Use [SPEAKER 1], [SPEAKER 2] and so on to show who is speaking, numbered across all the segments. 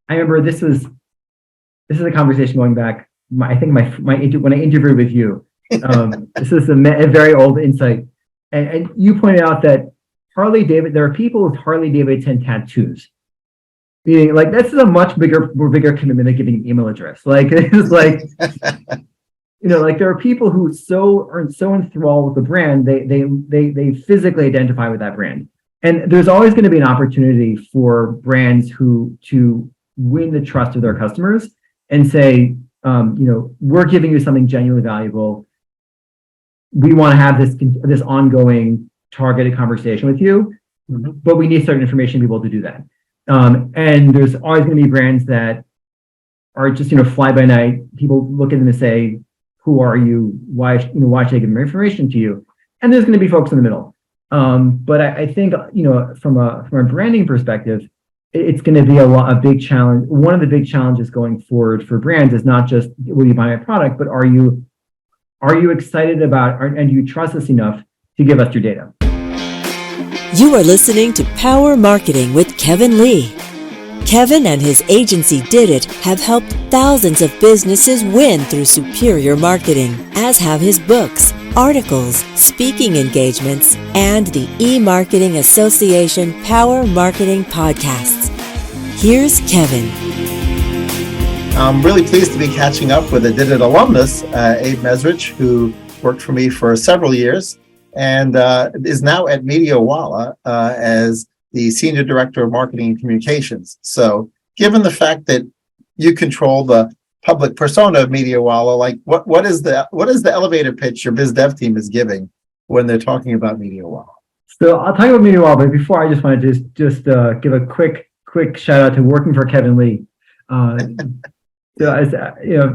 [SPEAKER 1] I remember this is a conversation going back. I think when I interviewed with you, this is a very old insight, and you pointed out that there are people with Harley Davidson tattoos. Meaning, like, this is a much bigger commitment than giving an email address. Like, it's like, like there are people who are so enthralled with the brand, they physically identify with that brand. And there's always going to be an opportunity for brands to win the trust of their customers and say, we're giving you something genuinely valuable. We want to have this ongoing targeted conversation with you, but we need certain information to be able to do that. And there's always going to be brands that are just, fly by night. People look at them and say, who are you? Why should I give more information to you? And there's going to be folks in the middle. But I think, from a branding perspective, it's going to be a big challenge. One of the big challenges going forward for brands is not just, will you buy my product, but are you excited about, and do you trust us enough to give us your data?
[SPEAKER 2] You are listening to Power Marketing with Kevin Lee. Kevin and his agency Did It have helped thousands of businesses win through superior marketing, as have his books, articles, speaking engagements, and the E-Marketing Association Power Marketing podcasts. Here's Kevin.
[SPEAKER 3] I'm really pleased to be catching up with a Did It alumnus, Abe Mezrich, who worked for me for several years and is now at MediaWallah as the Senior Director of Marketing and Communications. So given the fact that you control the public persona of MediaWallah, like what is the elevator pitch your biz dev team is giving when they're talking about MediaWallah?
[SPEAKER 1] So I'll talk about MediaWallah, but before I just want to just give a quick shout out to working for Kevin Lee. So as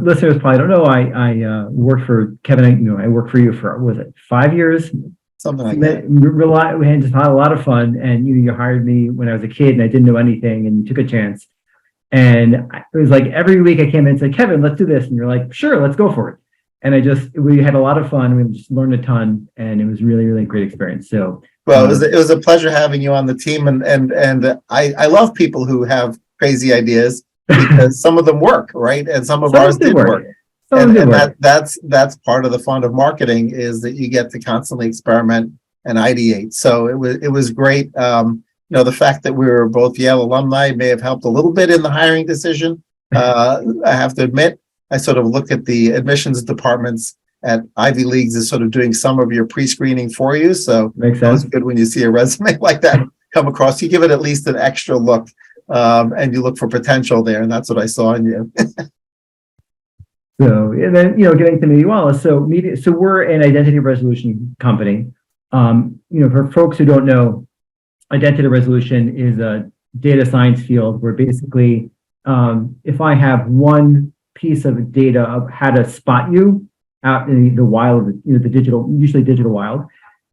[SPEAKER 1] listeners probably don't know, I worked for Kevin. I worked for you for, was it 5 years?
[SPEAKER 3] Something like that.
[SPEAKER 1] We had just had a lot of fun, and you hired me when I was a kid, and I didn't know anything, and you took a chance. And it was like every week I came in and said, Kevin, let's do this, and you're like, sure, let's go for it. And we had a lot of fun. We just learned a ton, and it was really, really a great experience. So,
[SPEAKER 3] well, it was a pleasure having you on the team, and I love people who have crazy ideas because some of them work, right, and some of ours did work. And that's part of the fun of marketing, is that you get to constantly experiment and ideate. So it was great. The fact that we were both Yale alumni may have helped a little bit in the hiring decision. I have to admit, I sort of look at the admissions departments at Ivy Leagues as sort of doing some of your pre-screening for you. So
[SPEAKER 1] makes sense.
[SPEAKER 3] It's good when you see a resume like that come across. You give it at least an extra look, and you look for potential there, and that's what I saw in you.
[SPEAKER 1] So, and then, getting to MediaWallah. So we're an identity resolution company. For folks who don't know, identity resolution is a data science field where basically, if I have one piece of data of how to spot you out in the wild, the usually digital wild,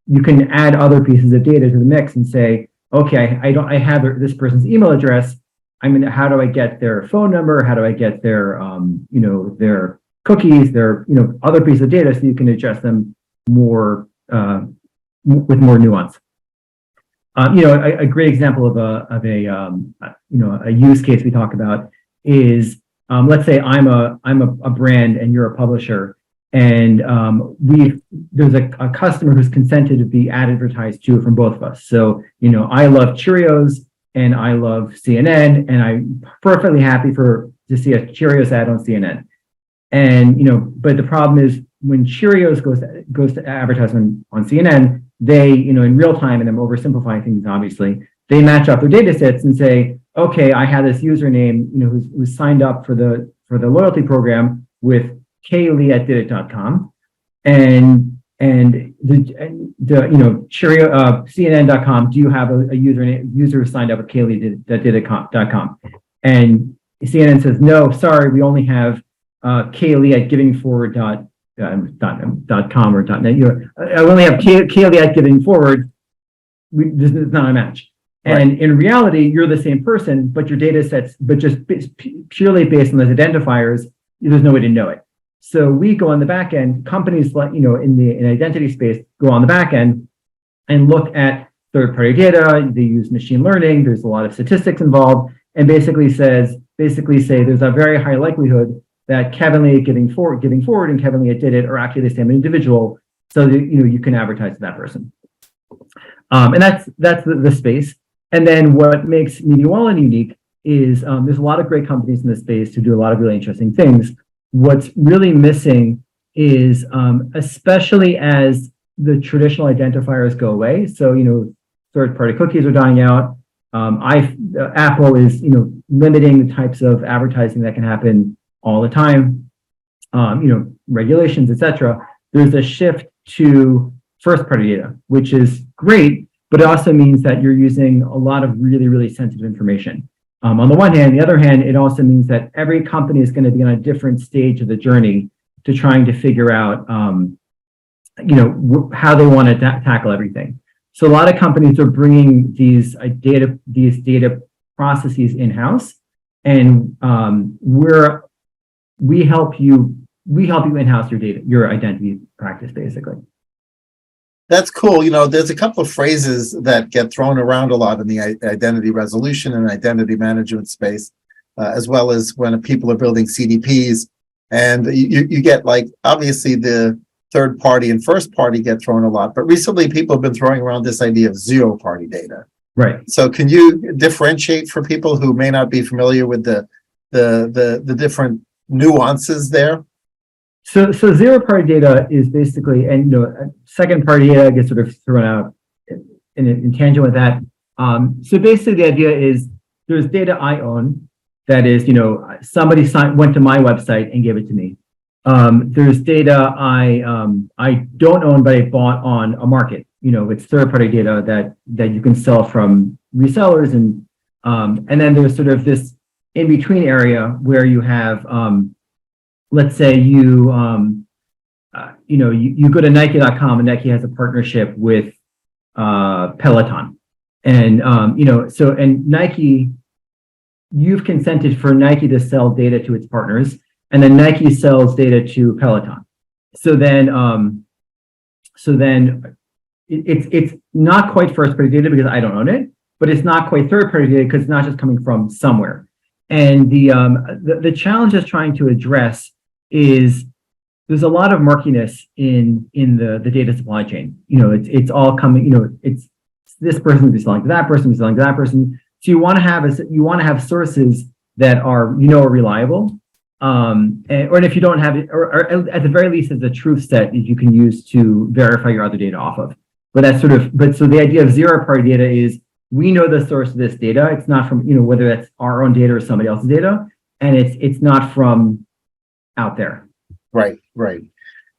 [SPEAKER 1] you can add other pieces of data to the mix and say, okay, I have this person's email address. How do I get their phone number? How do I get their, their cookies, their, other pieces of data, so you can adjust them more with more nuance. A great example of a use case we talk about is, let's say I'm a brand and you're a publisher, and there's a customer who's consented to be ad advertised to from both of us. So, I love Cheerios and I love CNN, and I'm perfectly happy to see a Cheerios ad on CNN. And, but the problem is when Cheerios goes to advertisement on CNN, they, in real time, and I'm oversimplifying things, obviously, they match up their data sets and say, okay, I have this username, who's signed up for the loyalty program with kaylee@didit.com, and Cheerio, CNN.com, do you have a user who signed up with kaylee@didit.com? And CNN says, no, sorry, we only have kaylee@givingforward.com or .net. I only have kaylee@givingforward. This is not a match. Right. And in reality, you're the same person, but your data sets, but just purely based on those identifiers, there's no way to know it. So we go on the back end, companies like, in identity space, go on the back end and look at third-party data. They use machine learning. There's a lot of statistics involved, and basically basically say there's a very high likelihood that Kevin Lee giving forward and Kevin Lee did it are actually the same individual, so that you can advertise to that person. And that's the space. And then what makes MediaWallah unique is there's a lot of great companies in this space who do a lot of really interesting things. What's really missing is, especially as the traditional identifiers go away. So, third-party cookies are dying out. Apple is, limiting the types of advertising that can happen all the time. Regulations, etc. There's a shift to first-party data, which is great, but it also means that you're using a lot of really, really sensitive information. On the one hand, the other hand, it also means that every company is going to be on a different stage of the journey to trying to figure out, how they want to tackle everything. So a lot of companies are bringing these data processes in-house, and we help you in-house your identity practice, basically.
[SPEAKER 3] That's cool. There's a couple of phrases that get thrown around a lot in the identity resolution and identity management space, as well as when people are building CDPs. And you get, like, obviously the third party and first party get thrown a lot, but recently people have been throwing around this idea of zero party data.
[SPEAKER 1] Right.
[SPEAKER 3] So can you differentiate for people who may not be familiar with the different nuances there?
[SPEAKER 1] So zero party data is basically, and second party data gets sort of thrown out in tangent with that. So basically the idea is there's data I own that is, somebody went to my website and gave it to me. There's data I don't own, but I bought on a market. It's third party data that you can sell from resellers, and then there's sort of this in between area where you have, let's say you go to Nike.com and Nike has a partnership with Peloton, and and Nike, you've consented for Nike to sell data to its partners, and then Nike sells data to Peloton. So then it's not quite first party data because I don't own it, but it's not quite third party data because it's not just coming from somewhere. And the challenge is trying to address is there's a lot of murkiness in the data supply chain. It's all coming, it's this person will be selling to that person, be selling to that person. So you want to have sources that are, are reliable. And if you don't have it, or at the very least, as a truth set that you can use to verify your other data off of. But that's so the idea of zero party data is we know the source of this data. It's not from, whether that's our own data or somebody else's data, and it's not from out there.
[SPEAKER 3] Right.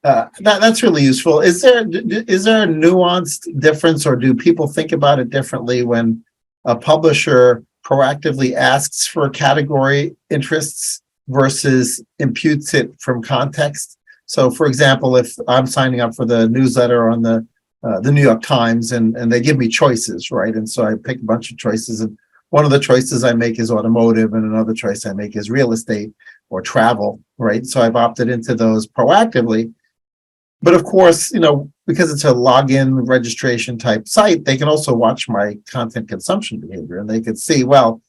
[SPEAKER 3] That's really useful. Is there a nuanced difference, or do people think about it differently when a publisher proactively asks for category interests versus imputes it from context? So, for example, if I'm signing up for the newsletter on the New York Times, and they give me choices, right? And so I pick a bunch of choices, and one of the choices I make is automotive, and another choice I make is real estate or travel, right? So I've opted into those proactively. But of course, because it's a login registration type site, they can also watch my content consumption behavior, and they could see, well,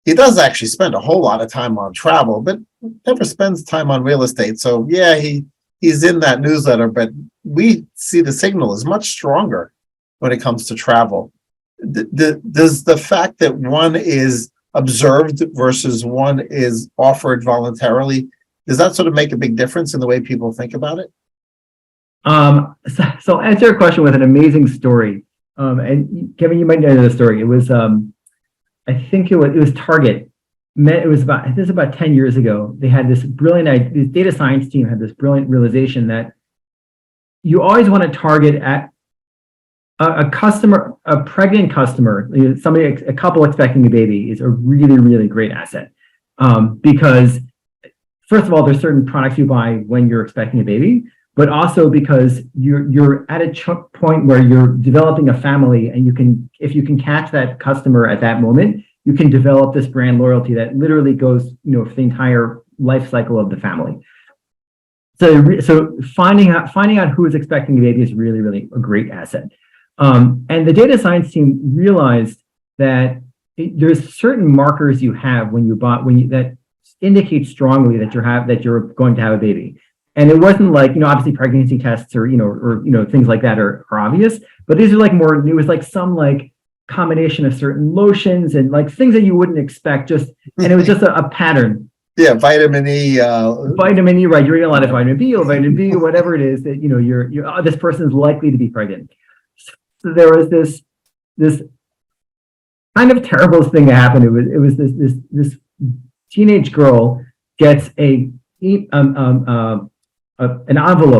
[SPEAKER 3] he does actually spend a whole lot of time on travel, but never spends time on real estate. So yeah, he's in that newsletter, but we see the signal is much stronger when it comes to travel. Does the fact that one is observed versus one is offered voluntarily, does that sort of make a big difference in the way people think about it?
[SPEAKER 1] So I'll answer your question with an amazing story. And Kevin, you might know the story. It was, I think it was Target. It was about 10 years ago. They had this brilliant idea. The data science team had this brilliant realization that you always want to target at a customer, a pregnant customer, a couple expecting a baby is a really, really great asset. Because first of all, there's certain products you buy when you're expecting a baby, but also because you're at a point where you're developing a family, and if you can catch that customer at that moment, you can develop this brand loyalty that literally goes, for the entire life cycle of the family. So finding out who is expecting a baby is really, really a great asset. And the data science team realized that there's certain markers you have that indicate strongly that you're going to have a baby. And it wasn't like, obviously pregnancy tests or things like that are obvious, but these are like more, it was like some like combination of certain lotions and like things that you wouldn't expect, and it was just a pattern.
[SPEAKER 3] Yeah, vitamin E.
[SPEAKER 1] Vitamin E, right? You're eating a lot of vitamin B or vitamin B or whatever it is that, this person is likely to be pregnant. So there was this kind of terrible thing that happened. It was this teenage girl gets an envelope,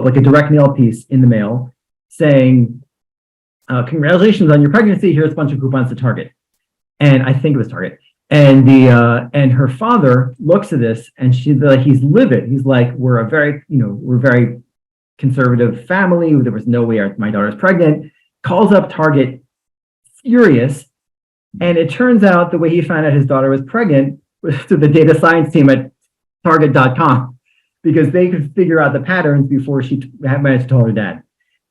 [SPEAKER 1] like a direct mail piece in the mail saying, congratulations on your pregnancy. Here's a bunch of coupons to Target. And I think it was Target. And and her father looks at this and he's livid. He's like, we're a very conservative family. There was no way my daughter's pregnant. Calls up Target furious. And it turns out the way he found out his daughter was pregnant was through the data science team at Target.com, because they could figure out the patterns before she managed to tell her dad.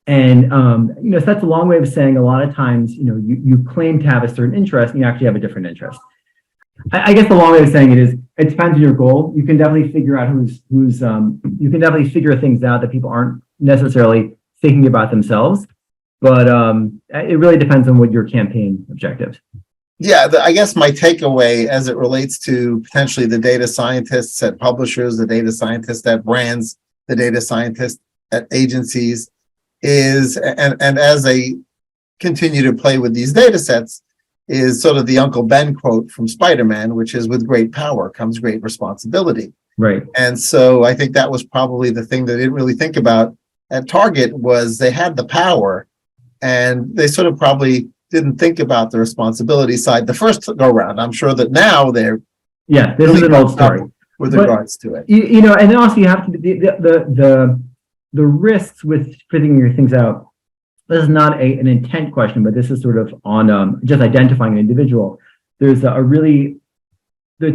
[SPEAKER 1] And, so that's a long way of saying a lot of times, you claim to have a certain interest and you actually have a different interest. I guess the long way of saying it is, it depends on your goal. You can definitely figure out you can definitely figure things out that people aren't necessarily thinking about themselves, but it really depends on what your campaign objectives.
[SPEAKER 3] Yeah, I guess my takeaway as it relates to potentially the data scientists at publishers, the data scientists at brands, the data scientists at agencies is, and as they continue to play with these data sets, is sort of the Uncle Ben quote from Spider-Man, which is, with great power comes great responsibility.
[SPEAKER 1] Right.
[SPEAKER 3] And so I think that was probably the thing they didn't really think about at Target, was they had the power and they sort of probably didn't think about the responsibility side the first go round. I'm sure that now they're
[SPEAKER 1] this is an old story
[SPEAKER 3] with regards to it.
[SPEAKER 1] And also you have to the risks with figuring things out. This is not an intent question, but this is sort of on just identifying an individual. There's the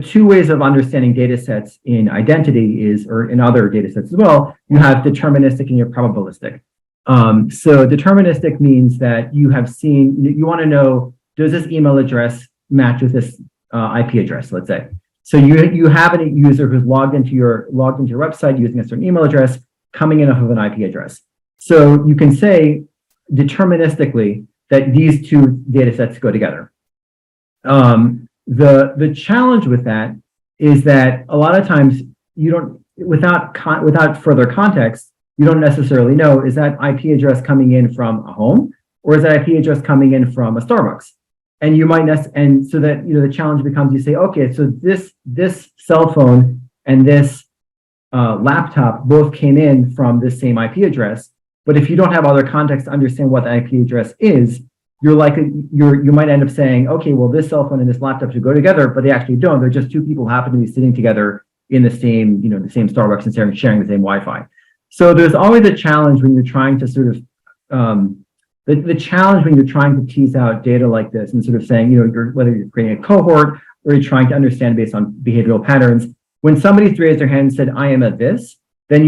[SPEAKER 1] two ways of understanding data sets in identity or in other data sets as well. You have deterministic and you're probabilistic. So deterministic means that you have seen, you want to know, does this email address match with this IP address, let's say. So you have a user who's logged into your website using a certain email address coming in off of an IP address. So you can say deterministically that these two data sets go together. The challenge with that is that a lot of times you don't, without further context, you don't necessarily know, is that IP address coming in from a home or is that IP address coming in from a Starbucks? And you might and so that the challenge becomes, you say, okay, so this cell phone and this laptop both came in from this same IP address, but if you don't have other context to understand what the IP address is, you might end up saying, okay, well, this cell phone and this laptop should go together, but they actually don't. They're just two people who happen to be sitting together in the same Starbucks and sharing the same Wi-Fi. So there's always a challenge when you're trying to sort of the challenge when you're trying to tease out data like this and sort of saying, whether you're creating a cohort or you're trying to understand based on behavioral patterns. When somebody's raised their hand and said, "I am at this," then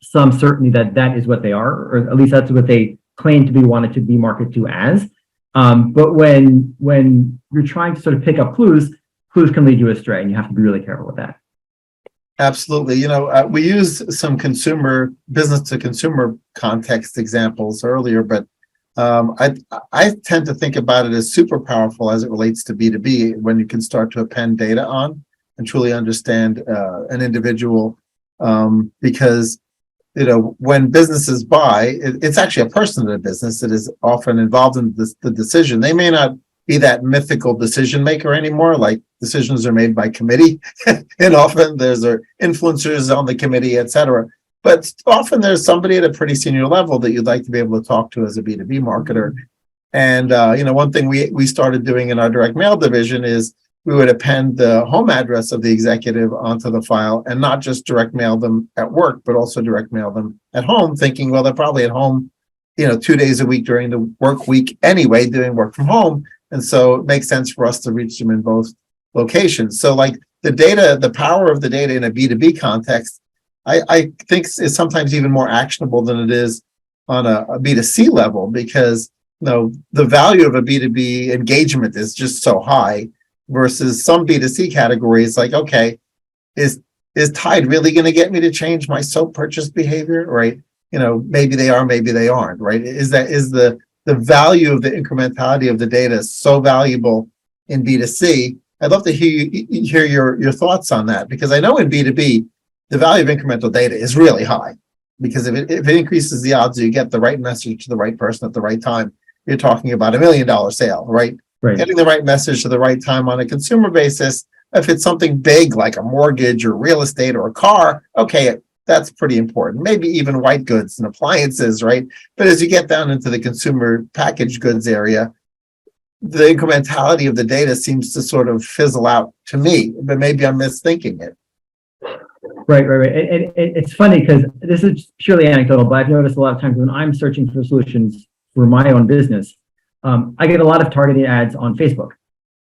[SPEAKER 1] some certainty that is what they are, or at least that's what they claim to be wanted to be marketed to as. But when you're trying to sort of pick up clues can lead you astray, and you have to be really careful with that.
[SPEAKER 3] Absolutely. We used some business to consumer context examples earlier, but I tend to think about it as super powerful as it relates to B2B, when you can start to append data on and truly understand an individual, because when businesses buy, it's actually a person in a business that is often involved in the decision. They may not be that mythical decision maker anymore, like decisions are made by committee, and often there's influencers on the committee, et cetera. But often there's somebody at a pretty senior level that you'd like to be able to talk to as a B2B marketer. And one thing we started doing in our direct mail division is we would append the home address of the executive onto the file, and not just direct mail them at work, but also direct mail them at home, thinking, well, they're probably at home, 2 days a week during the work week anyway, doing work from home. And so it makes sense for us to reach them in both locations. So like the power of the data in a B2B context, I think is sometimes even more actionable than it is on a B2C level, because the value of a B2B engagement is just so high versus some B2C categories like, okay, is Tide really going to get me to change my soap purchase behavior, right? Maybe they are, maybe they aren't, right? Is the value of the incrementality of the data so valuable in B2C? I'd love to hear your thoughts on that, because I know in B2B, the value of incremental data is really high, because if it increases the odds you get the right message to the right person at the right time, you're talking about $1 million sale, right?
[SPEAKER 1] Right.
[SPEAKER 3] Getting the right message to the right time on a consumer basis, if it's something big like a mortgage or real estate or a car, okay, that's pretty important. Maybe even white goods and appliances, right? But as you get down into the consumer packaged goods area, the incrementality of the data seems to sort of fizzle out to me, but maybe I'm misthinking it.
[SPEAKER 1] Right. And it's funny because this is purely anecdotal, but I've noticed a lot of times when I'm searching for solutions for my own business, I get a lot of targeted ads on Facebook,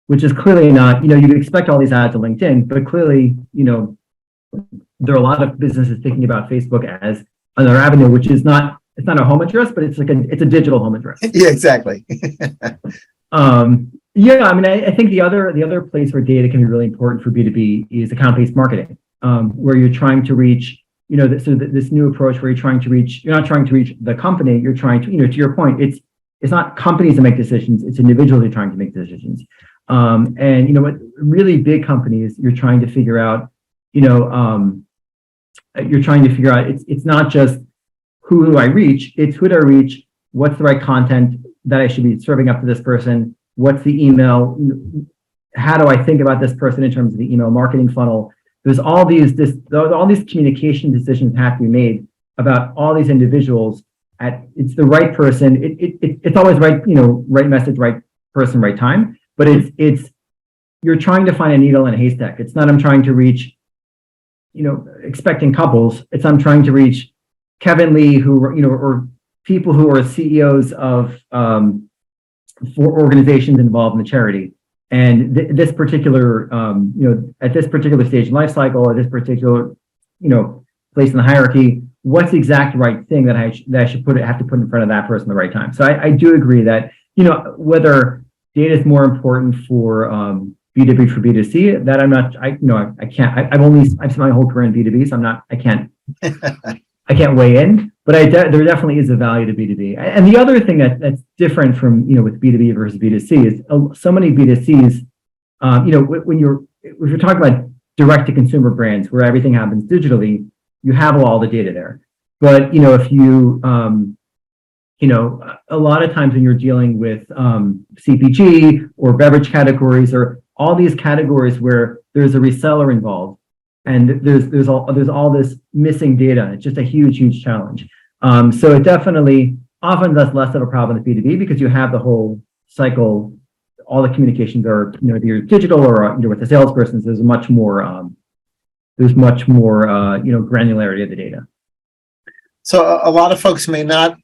[SPEAKER 1] which is clearly not, you'd expect all these ads on LinkedIn, but clearly, there are a lot of businesses thinking about Facebook as another avenue, which is not, it's not a home address, but it's a digital home address.
[SPEAKER 3] Yeah, exactly.
[SPEAKER 1] I think the other place where data can be really important for B2B is account-based marketing, where you're trying to reach, this new approach where you're not trying to reach the company, you're trying to, to your point, it's not companies that make decisions, it's individuals that are trying to make decisions. What really big companies, you're trying to figure out, it's not just who do I reach, it's who do I reach, what's the right content that I should be serving up to this person, what's the email, how do I think about this person in terms of the email marketing funnel. There's all these communication decisions have to be made about all these individuals. It's the right person. It's always right, right message, right person, right time. But you're trying to find a needle in a haystack. It's not I'm trying to reach, expecting couples. It's I'm trying to reach Kevin Lee, or people who are CEOs of for organizations involved in the charity. And this particular, at this particular stage in life cycle, at this particular, place in the hierarchy, what's the exact right thing that I should have to put in front of that person at the right time. So I do agree that, whether data is more important for B2B for B2C, that I'm not, I can't, I've spent my whole career in B2B, so I can't weigh in, but there definitely is a value to B2B. And the other thing that's different from, with B2B versus B2C is so many B2Cs, if you're talking about direct to consumer brands where everything happens digitally, you have all the data there. But, if you, a lot of times when you're dealing with CPG or beverage categories or all these categories where there's a reseller involved, and there's all this missing data. It's just a huge challenge. So it definitely often that's less of a problem with B2B because you have the whole cycle. All the communications are either digital or with the salesperson. So there's much more granularity of the data.
[SPEAKER 3] So a lot of folks may not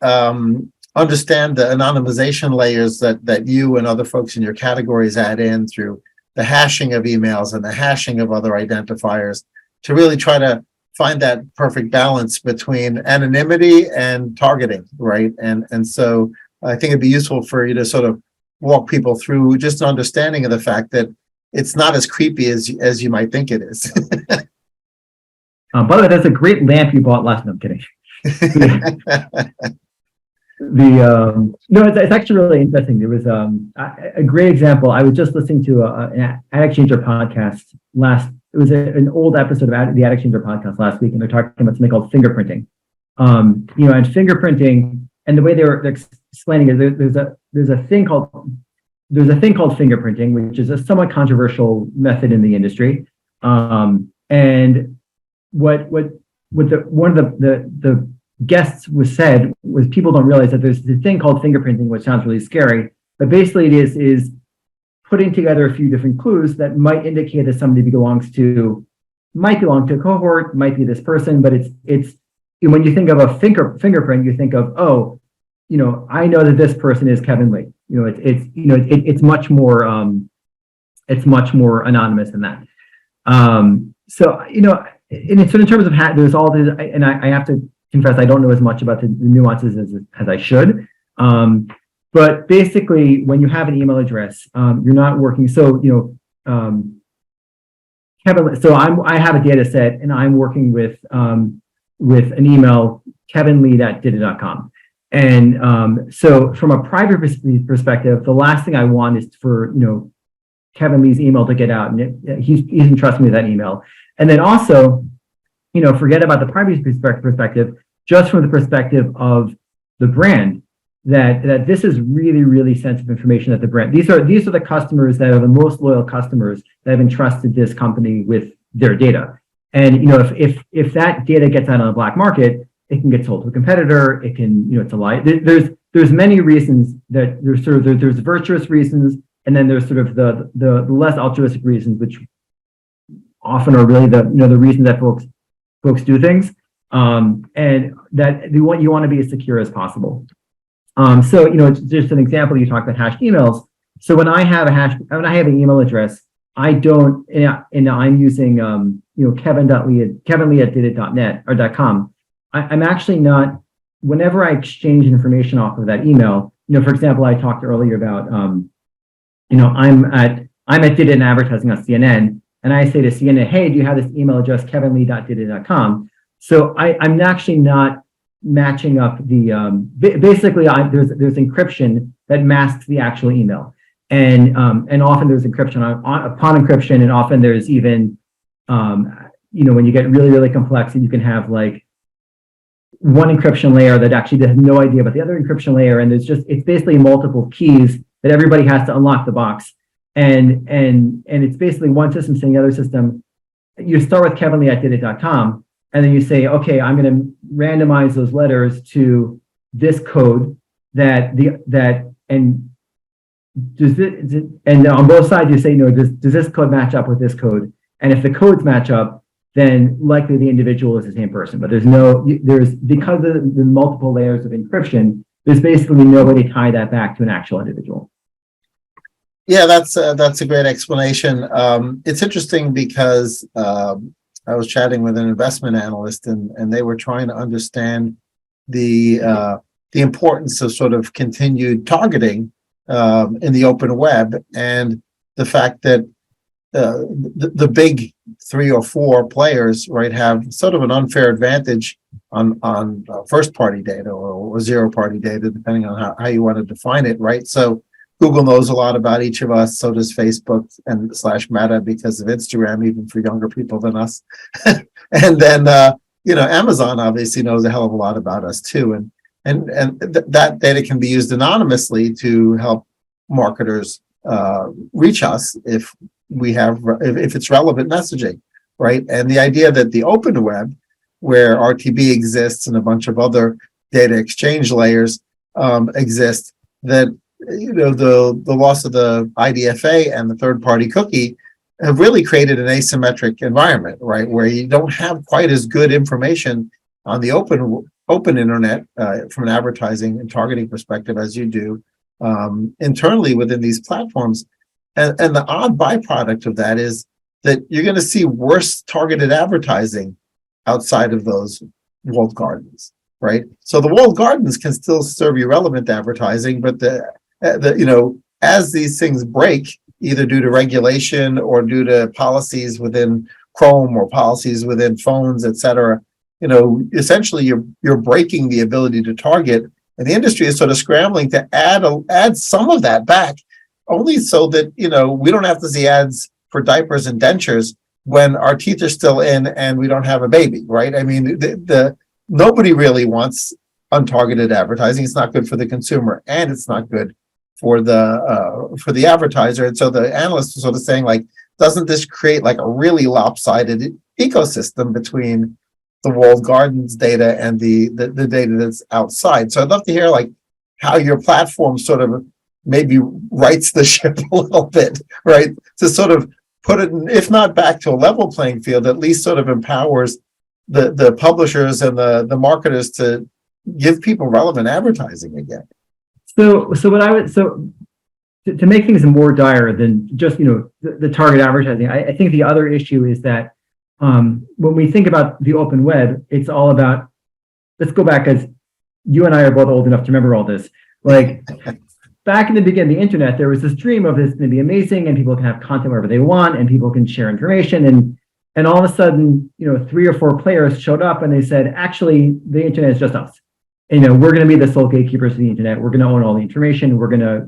[SPEAKER 3] understand the anonymization layers that you and other folks in your categories add in through the hashing of emails and the hashing of other identifiers to really try to find that perfect balance between anonymity and targeting, right? And so I think it'd be useful for you to sort of walk people through just an understanding of the fact that it's not as creepy as you might think it is.
[SPEAKER 1] By the way, that's a great lamp you bought last. No, I'm kidding. It's actually really interesting. There was a great example. I was just listening to an Ad Exchanger podcast it was an old episode of the Ad Exchanger podcast last week, and they're talking about something called fingerprinting. And fingerprinting, and the way they're explaining it, there's a thing called fingerprinting, which is a somewhat controversial method in the industry. And what one of the guests said was people don't realize that there's this thing called fingerprinting, which sounds really scary, but basically it is putting together a few different clues that might indicate that somebody might belong to a cohort, might be this person, but it's when you think of a fingerprint, you think of, I know that this person is Kevin Lee. It's much more anonymous than that. And so in terms of there's all this, and I have to confess, I don't know as much about the nuances as I should. But basically, when you have an email address, you're not working. So, Kevin, so I have a data set and I'm working with an email, kevinlee@dita.com. And so from a private perspective, the last thing I want is for, Kevin Lee's email to get out, and he's entrusting me with that email. And then also, forget about the privacy perspective, just from the perspective of the brand, that this is really, really sensitive information that the brand, these are the customers that are the most loyal customers that have entrusted this company with their data. And, if that data gets out on the black market, it can get sold to a competitor. It can, it's a lie. There's many reasons that there's virtuous reasons, and then there's sort of the less altruistic reasons, which often are really the reason that folks do things, and that you want to be as secure as possible. So it's just an example. You talked about hashed emails. So when I have an email address, I don't, and I'm using kevinlee@dita.net or .com. I'm actually not. Whenever I exchange information off of that email, for example, I talked earlier about, I'm at Data and Advertising on CNN, and I say to CNN, hey, do you have this email address, kevinlee.dita.com? So I'm actually not matching up the, basically there's encryption that masks the actual email. And often there's encryption upon encryption, and often there's even, when you get really, really complex, and you can have like one encryption layer that actually has no idea about the other encryption layer, and it's basically multiple keys that everybody has to unlock the box. And it's basically one system saying the other system. You start with kevinlee@dita.com, and then you say, okay, I'm going to randomize those letters to this code and on both sides you say, does this code match up with this code? And if the codes match up, then likely the individual is the same person. But because of the multiple layers of encryption, there's basically no way to tie that back to an actual individual.
[SPEAKER 3] Yeah, that's a great explanation. It's interesting because I was chatting with an investment analyst, and they were trying to understand the importance of sort of continued targeting in the open web, and the fact that the big 3 or 4 players, right, have sort of an unfair advantage on first party data or zero party data, depending on how you want to define it, right? So Google knows a lot about each of us, so does Facebook and /Meta because of Instagram, even for younger people than us. And then Amazon obviously knows a hell of a lot about us too, and that data can be used anonymously to help marketers reach us if it's relevant messaging, right? And the idea that the open web, where RTB exists and a bunch of other data exchange layers exist, that the loss of the IDFA and the third-party cookie have really created an asymmetric environment, right, where you don't have quite as good information on the open internet from an advertising and targeting perspective as you do internally within these platforms. And the odd byproduct of that is that you're going to see worse targeted advertising outside of those walled gardens, right? So the walled gardens can still serve you relevant advertising, but as these things break, either due to regulation or due to policies within Chrome or policies within phones, et cetera, essentially you're breaking the ability to target, and the industry is sort of scrambling to add some of that back, only so that we don't have to see ads for diapers and dentures when our teeth are still in and we don't have a baby, right? I mean, nobody really wants untargeted advertising. It's not good for the consumer, and it's not good for the advertiser. And so the analyst was sort of saying, like, doesn't this create like a really lopsided ecosystem between the walled gardens data and the data that's outside? So I'd love to hear like how your platform sort of maybe rights the ship a little bit, right? To sort of put it, if not back to a level playing field, at least sort of empowers the publishers and the marketers to give people relevant advertising again.
[SPEAKER 1] So to make things more dire than just the target advertising, I think the other issue is that when we think about the open web, it's all about, let's go back, as you and I are both old enough to remember all this. Like back in the beginning of the internet, there was this dream of this going to be amazing and people can have content wherever they want and people can share information. And all of a sudden, 3 or 4 players showed up and they said, actually, the internet is just us. And, we're going to be the sole gatekeepers of the internet. We're going to own all the information. We're going to,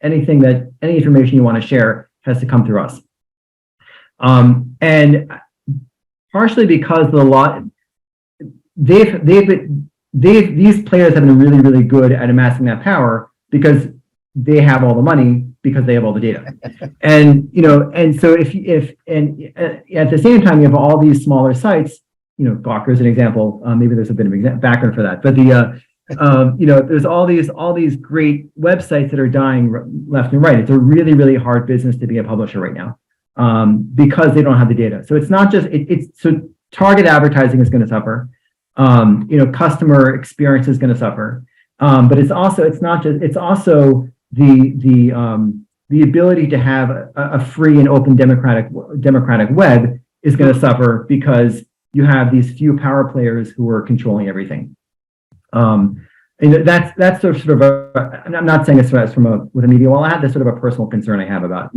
[SPEAKER 1] any information you want to share has to come through us. And partially because these players have been really, really good at amassing that power because they have all the money because they have all the data. And, and so at the same time, you have all these smaller sites, Gawker is an example, maybe there's a bit of background for that, but there's all these great websites that are dying left and right. It's a really, really hard business to be a publisher right now because they don't have the data. So it's not just, so target advertising is going to suffer. Customer experience is going to suffer. But it's also the ability to have a free and open democratic web is going to suffer because you have these few power players who are controlling everything. And that's sort of I'm not saying this with a MediaWallah hat. That's sort of a personal concern I have about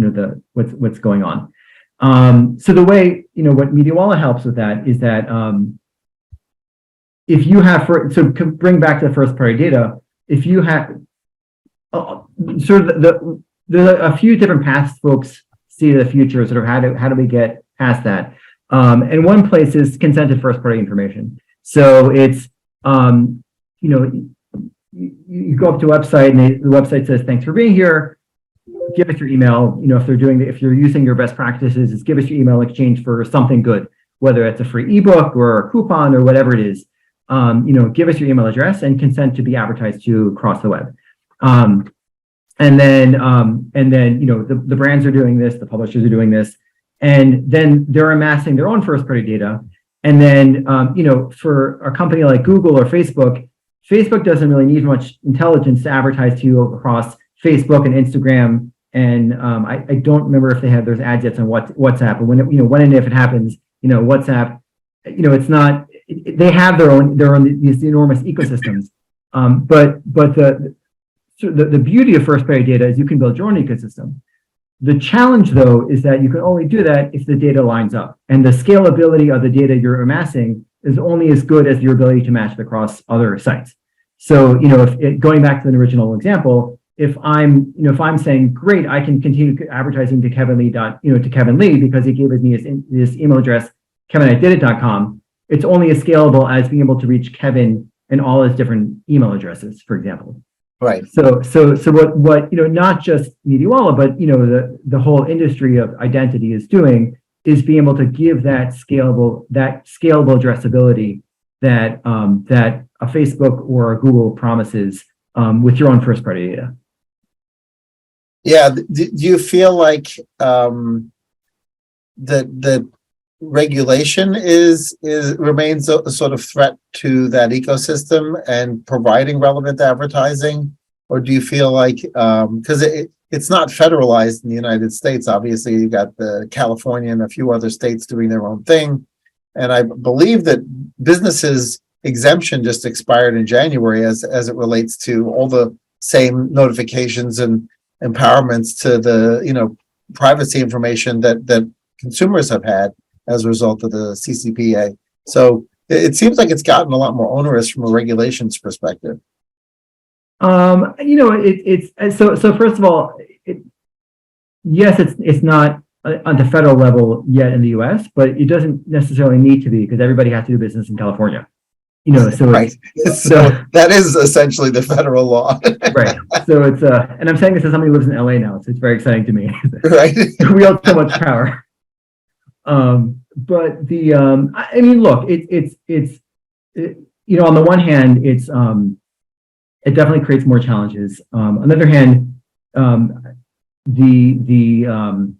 [SPEAKER 1] what's going on. So the way what MediaWallah helps with that is that if you have to bring back to the first party data, if you have there's a few different paths folks see the future, sort of how do we get past that? And one place is consented first party information. So it's you go up to a website and the website says, thanks for being here. Give us your email. If you're using your best practices, is give us your email in exchange for something good, whether it's a free ebook or a coupon or whatever it is. Give us your email address and consent to be advertised to across the web. And then the brands are doing this, the publishers are doing this, and then they're amassing their own first party data. And then, for a company like Google or Facebook doesn't really need much intelligence to advertise to you across Facebook and Instagram. And I don't remember if there's ads yet on WhatsApp, but when and if it happens, WhatsApp, it's not, they have their own these enormous ecosystems. But the beauty of first party data is you can build your own ecosystem. The challenge, though, is that you can only do that if the data lines up, and the scalability of the data you're amassing is only as good as your ability to match it across other sites. So, going back to the original example, if I'm saying, great, I can continue advertising to Kevin Lee because he gave me his email address, kevin@didit.com, it's only as scalable as being able to reach Kevin and all his different email addresses, for example.
[SPEAKER 3] Right.
[SPEAKER 1] So what not just MediaWallah, but the whole industry of identity is doing is being able to give that scalable addressability that a Facebook or a Google promises with your own first party data.
[SPEAKER 3] Yeah. Do you feel like the regulation remains a sort of threat to that ecosystem and providing relevant advertising? Or do you feel like, because it's not federalized in the United States, obviously you got the California and a few other states doing their own thing. And I believe that businesses exemption just expired in January as it relates to all the same notifications and empowerments to the, privacy information that consumers have had as a result of the CCPA. So it seems like it's gotten a lot more onerous from a regulations perspective. It's so first of all, yes, it's not on the federal level yet in the US, but it doesn't necessarily need to be because everybody has to do business in California. So right. So that is essentially the federal law.
[SPEAKER 1] Right. So it's and I'm saying this as somebody who lives in LA now, so it's very exciting to me.
[SPEAKER 3] Right.
[SPEAKER 1] We hold so much power. But look, it's on the one hand, it definitely creates more challenges. On the other hand, the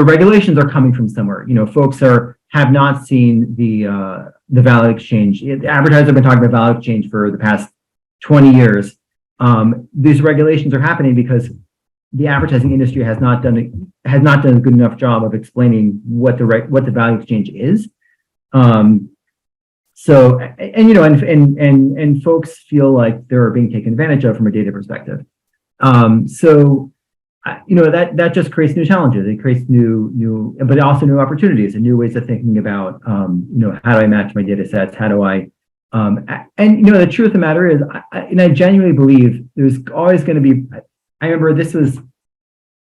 [SPEAKER 1] regulations are coming from somewhere. Folks have not seen the value exchange. Advertisers have been talking about value exchange for the past 20 years. These regulations are happening because the advertising industry has not done a good enough job of explaining what the value exchange is. So, and folks feel like they're being taken advantage of from a data perspective. That just creates new challenges. It creates but also new opportunities and new ways of thinking about, how do I match my data sets? How do I, the truth of the matter is, I genuinely believe there's always going to be, I remember this is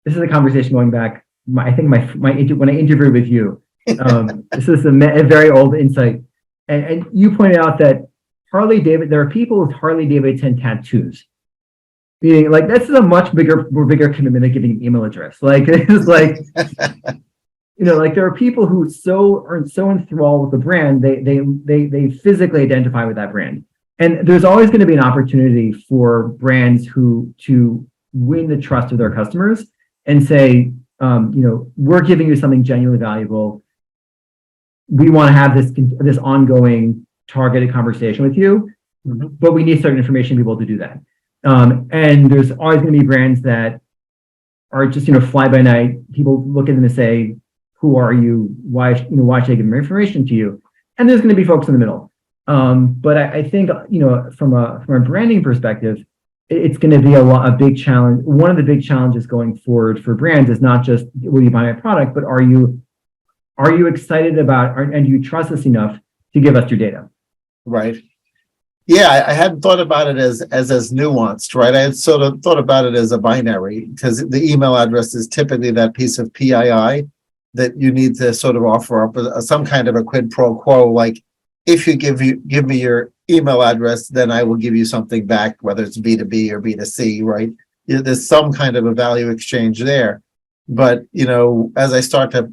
[SPEAKER 1] a conversation going back, when I interviewed with you, this is a very old insight. And you pointed out that there are people with Harley Davidson tattoos. Meaning, like, this is a much bigger commitment than giving an email address. Like, it's like, like there are people who are so enthralled with the brand, they physically identify with that brand. And there's always going to be an opportunity for brands to win the trust of their customers and say, we're giving you something genuinely valuable. We want to have this ongoing targeted conversation with you, but we need certain information to be able to do that. And there's always going to be brands that are just, fly by night. People look at them and say, who are you? Why should I give more information to you? And there's going to be folks in the middle. But I think, from a branding perspective, it's going to be a big challenge. One of the big challenges going forward for brands is not just, will you buy my product, but are you excited about, and do you trust us enough to give us your data?
[SPEAKER 3] Right. Yeah, I hadn't thought about it as nuanced, right? I had sort of thought about it as a binary, because the email address is typically that piece of PII that you need to sort of offer up some kind of a quid pro quo. Like, if you give me your email address, then I will give you something back, whether it's B2B or B2C, right? There's some kind of a value exchange there. But, as I start to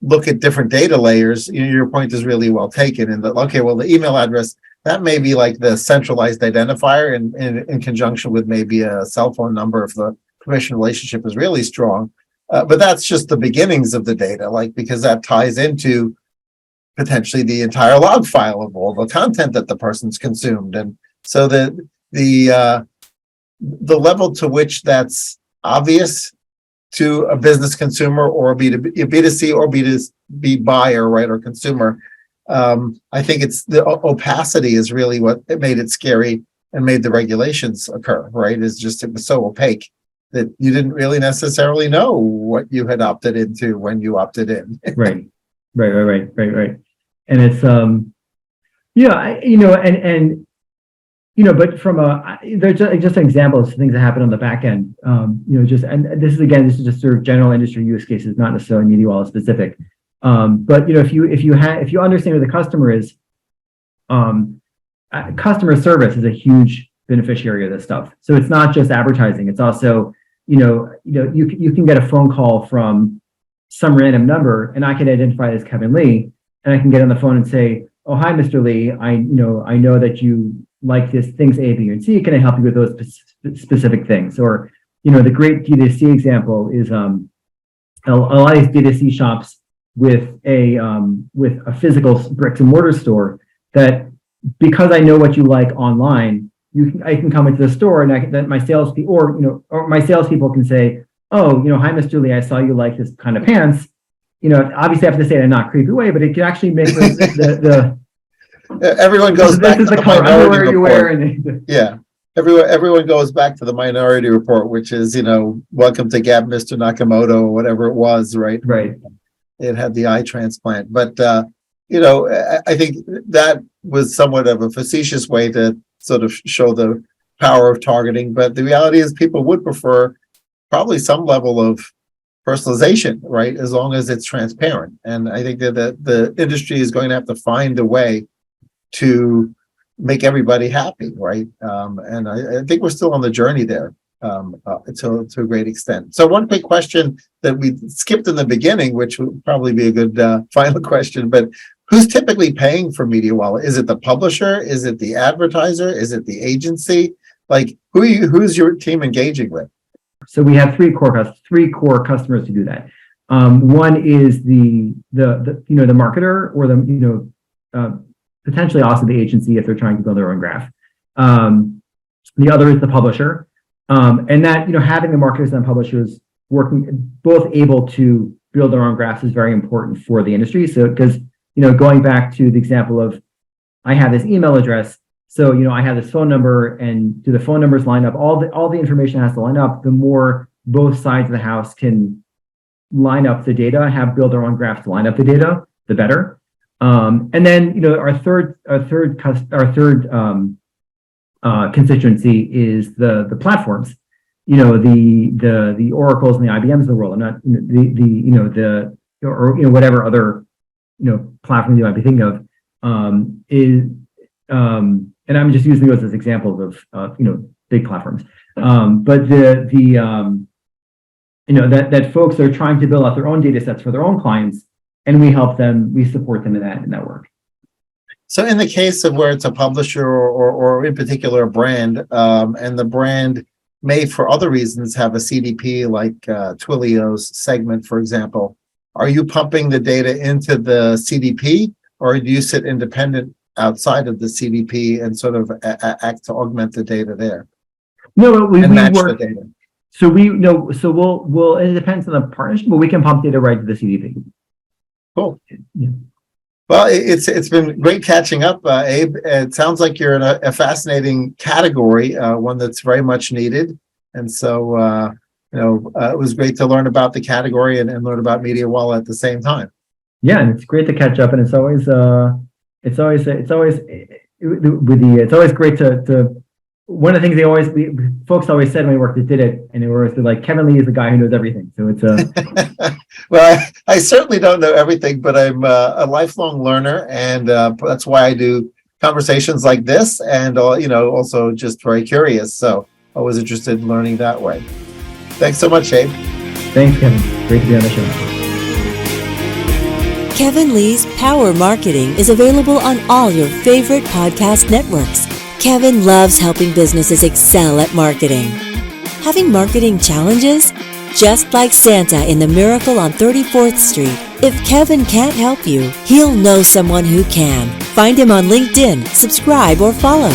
[SPEAKER 3] look at different data layers, your point is really well taken in that, okay, well, the email address, that may be like the centralized identifier in conjunction with maybe a cell phone number if the permission relationship is really strong. But that's just the beginnings of the data, because that ties into potentially the entire log file of all the content that the person's consumed. And so the level to which that's obvious to a business consumer or a B2C or B2B buyer, right, or consumer, I think it's the opacity is really what made it scary and made the regulations occur, right? It was so opaque that you didn't really necessarily know what you had opted into when you opted in. Right.
[SPEAKER 1] And it's, but from there's just an example of things that happen on the back end, and this is just sort of general industry use cases, not necessarily MediaWallah specific. But if you understand who the customer is, customer service is a huge beneficiary of this stuff. So it's not just advertising; it's also, you can get a phone call from some random number, and I can identify it as Kevin Lee, and I can get on the phone and say, "Oh, hi, Mr. Lee. I know that you like this things A, B, and C. Can I help you with those specific things?" Or, the great D2C example is a lot of these D2C shops with a physical bricks and mortar store that, because I know what you like online, I can come into the store and my salespeople can say, "Oh, hi, Mr. Lee, I saw you like this kind of pants." Obviously I have to say it in a not creepy way, but it can actually make the
[SPEAKER 3] everyone goes back to the minority report.
[SPEAKER 1] Yeah.
[SPEAKER 3] Everyone goes back to the minority report, which is, welcome to Gab, Mr. Nakamoto, or whatever it was, right?
[SPEAKER 1] Right.
[SPEAKER 3] It had the eye transplant. But, I think that was somewhat of a facetious way to sort of show the power of targeting. But the reality is people would prefer probably some level of personalization, right? As long as it's transparent. And I think that the industry is going to have to find a way to make everybody happy, right? And I think we're still on the journey there to a great extent. So one quick question that we skipped in the beginning, which would probably be a good final question, but who's typically paying for MediaWallah? Is it the publisher? Is it the advertiser? Is it the agency? Like, who's your team engaging with?
[SPEAKER 1] So we have three core customers to do that. One is the marketer, or the potentially also the agency if they're trying to build their own graph. The other is the publisher, and that having the marketers and publishers working both able to build their own graphs is very important for the industry. So because going back to the example of I have this email address. So, I have this phone number, and do the phone numbers line up? All the information has to line up. The more both sides of the house can line up the data, build their own graphs to line up the data, the better. And then, our third constituency is the platforms. The Oracles and the IBMs of the world. I'm not or whatever other platforms you might be thinking of. And I'm just using those as examples of big platforms. But that folks are trying to build out their own data sets for their own clients, and we support them in that work.
[SPEAKER 3] So in the case of where it's a publisher or in particular a brand, and the brand may for other reasons have a CDP like Twilio's Segment, for example, are you pumping the data into the CDP, or do you sit independent outside of the CDP and sort of act to augment the data there?
[SPEAKER 1] No, we
[SPEAKER 3] match
[SPEAKER 1] work.
[SPEAKER 3] The data.
[SPEAKER 1] So we'll it depends on the partnership, but we can pump data right to the CDP.
[SPEAKER 3] Cool.
[SPEAKER 1] Yeah.
[SPEAKER 3] Well, it's been great catching up, Abe. It sounds like you're in a fascinating category, one that's very much needed. And so, it was great to learn about the category and learn about MediaWallah at the same time.
[SPEAKER 1] Yeah, and it's great to catch up, and it's always great to. One of the things folks always said when we worked at Did It, and they were always like, Kevin Lee is the guy who knows everything. So it's
[SPEAKER 3] Well, I certainly don't know everything, but I'm a lifelong learner, and that's why I do conversations like this, and also just very curious. So I was interested in learning that way. Thanks so much, Abe.
[SPEAKER 1] Thanks, Kevin. Great to be on the show.
[SPEAKER 2] Kevin Lee's Power Marketing is available on all your favorite podcast networks. Kevin loves helping businesses excel at marketing. Having marketing challenges? Just like Santa in The Miracle on 34th Street, if Kevin can't help you, he'll know someone who can. Find him on LinkedIn, subscribe, or follow.